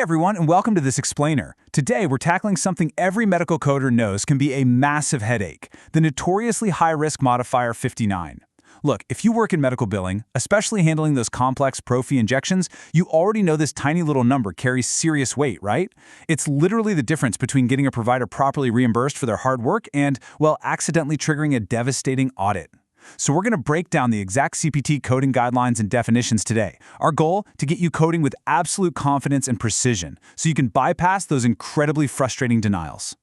everyone, and welcome to this explainer. Today, we're tackling something every medical coder knows can be a massive headache, the notoriously high-risk modifier 59. Look, if you work in medical billing, especially handling those complex pro-fee injections, you already know this tiny little number carries serious weight, right? It's literally the difference between getting a provider properly reimbursed for their hard work and, well, accidentally triggering a devastating audit. So we're going to break down the exact CPT coding guidelines and definitions today. Our goal, to get you coding with absolute confidence and precision, so you can bypass those incredibly frustrating denials.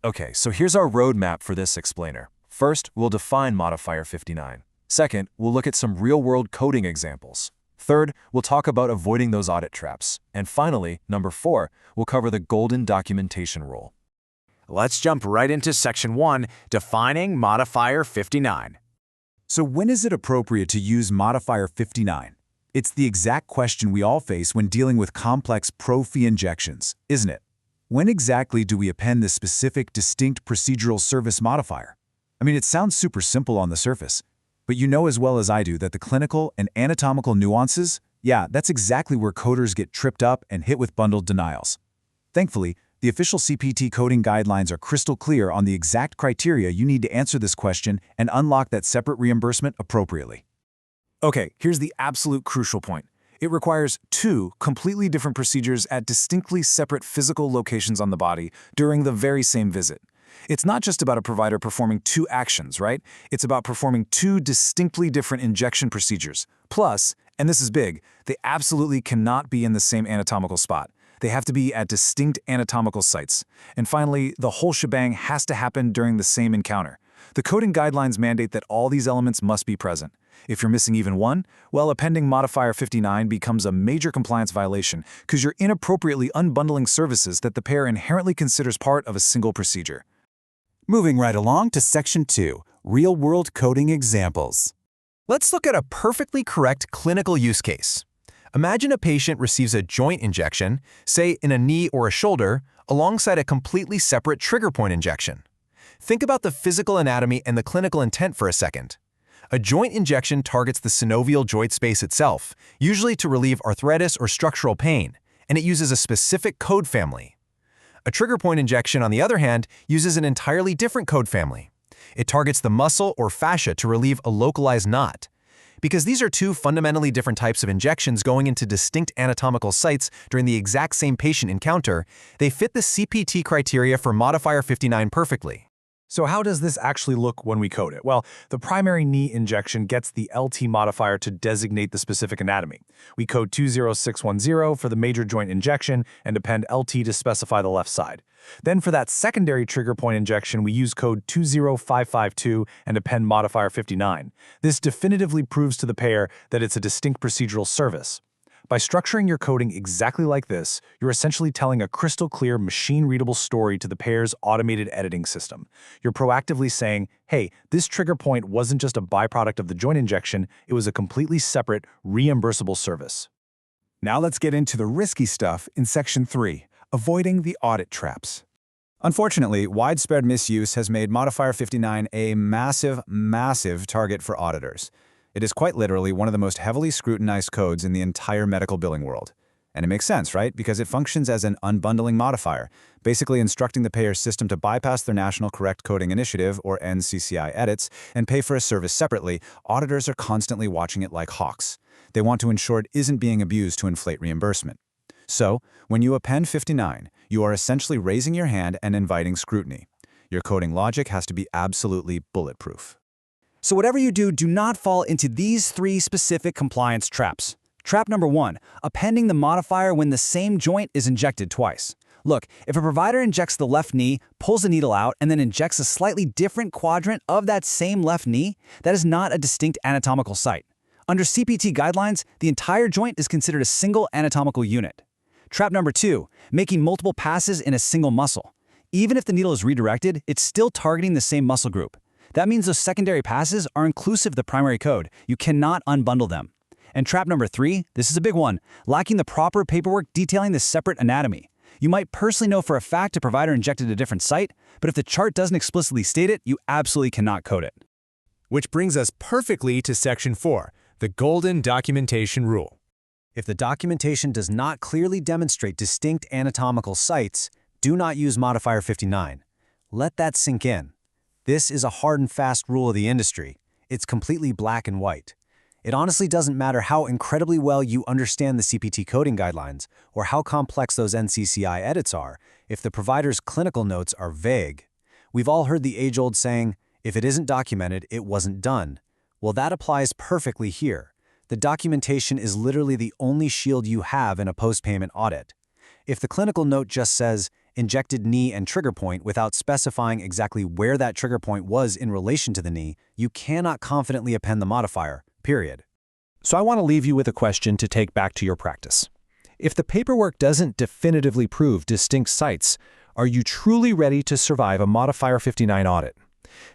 Okay, so here's our roadmap for this explainer. First, we'll define modifier 59. Second, we'll look at some real-world coding examples. Third, we'll talk about avoiding those audit traps. And finally, number 4, we'll cover the golden documentation rule. Let's jump right into Section 1, defining modifier 59. So when is it appropriate to use modifier 59? It's the exact question we all face when dealing with complex pro-fee injections, isn't it? When exactly do we append this specific, distinct procedural service modifier? I mean, it sounds super simple on the surface, but you know as well as I do that the clinical and anatomical nuances, yeah, that's exactly where coders get tripped up and hit with bundled denials. Thankfully, the official CPT coding guidelines are crystal clear on the exact criteria you need to answer this question and unlock that separate reimbursement appropriately. Okay, here's the absolute crucial point. It requires 2 completely different procedures at distinctly separate physical locations on the body during the very same visit. It's not just about a provider performing 2 actions, right? It's about performing 2 distinctly different injection procedures. Plus, and this is big, they absolutely cannot be in the same anatomical spot. They have to be at distinct anatomical sites. And finally, the whole shebang has to happen during the same encounter. The coding guidelines mandate that all these elements must be present. If you're missing even one, well, appending modifier 59 becomes a major compliance violation because you're inappropriately unbundling services that the payer inherently considers part of a single procedure. Moving right along to Section 2, Real-World Coding Examples. Let's look at a perfectly correct clinical use case. Imagine a patient receives a joint injection, say in a knee or a shoulder, alongside a completely separate trigger point injection. Think about the physical anatomy and the clinical intent for a second. A joint injection targets the synovial joint space itself, usually to relieve arthritis or structural pain, and it uses a specific code family. A trigger point injection, on the other hand, uses an entirely different code family. It targets the muscle or fascia to relieve a localized knot. Because these are 2 fundamentally different types of injections going into distinct anatomical sites during the exact same patient encounter, they fit the CPT criteria for modifier 59 perfectly. So how does this actually look when we code it? Well, the primary knee injection gets the LT modifier to designate the specific anatomy. We code 20610 for the major joint injection and append LT to specify the left side. Then for that secondary trigger point injection, we use code 20552 and append modifier 59. This definitively proves to the payer that it's a distinct procedural service. By structuring your coding exactly like this, you're essentially telling a crystal-clear, machine-readable story to the payer's automated editing system. You're proactively saying, hey, this trigger point wasn't just a byproduct of the joint injection, it was a completely separate, reimbursable service. Now let's get into the risky stuff in Section 3, avoiding the audit traps. Unfortunately, widespread misuse has made modifier 59 a massive target for auditors. It is quite literally one of the most heavily scrutinized codes in the entire medical billing world. And it makes sense, right? Because it functions as an unbundling modifier, basically instructing the payer's system to bypass their National Correct Coding Initiative, or NCCI edits, and pay for a service separately. Auditors are constantly watching it like hawks. They want to ensure it isn't being abused to inflate reimbursement. So, when you append 59, you are essentially raising your hand and inviting scrutiny. Your coding logic has to be absolutely bulletproof. So whatever you do, do not fall into these 3 specific compliance traps. Trap number 1, appending the modifier when the same joint is injected twice. Look, if a provider injects the left knee, pulls the needle out, and then injects a slightly different quadrant of that same left knee, that is not a distinct anatomical site. Under CPT guidelines, the entire joint is considered a single anatomical unit. Trap number 2, making multiple passes in a single muscle. Even if the needle is redirected, it's still targeting the same muscle group. That means those secondary passes are inclusive of the primary code. You cannot unbundle them. And trap number 3, this is a big one, lacking the proper paperwork detailing the separate anatomy. You might personally know for a fact a provider injected a different site, but if the chart doesn't explicitly state it, you absolutely cannot code it. Which brings us perfectly to Section 4, the golden documentation rule. If the documentation does not clearly demonstrate distinct anatomical sites, do not use Modifier 59. Let that sink in. This is a hard and fast rule of the industry. It's completely black and white. It honestly doesn't matter how incredibly well you understand the CPT coding guidelines or how complex those NCCI edits are if the provider's clinical notes are vague. We've all heard the age-old saying, if it isn't documented, it wasn't done. Well, that applies perfectly here. The documentation is literally the only shield you have in a post-payment audit. If the clinical note just says, injected knee and trigger point without specifying exactly where that trigger point was in relation to the knee, you cannot confidently append the modifier, period. So I want to leave you with a question to take back to your practice. If the paperwork doesn't definitively prove distinct sites, are you truly ready to survive a Modifier 59 audit?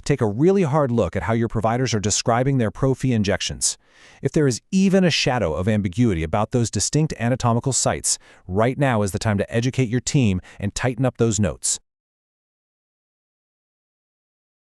Take a really hard look at how your providers are describing their pro-fee injections. If there is even a shadow of ambiguity about those distinct anatomical sites, right now is the time to educate your team and tighten up those notes.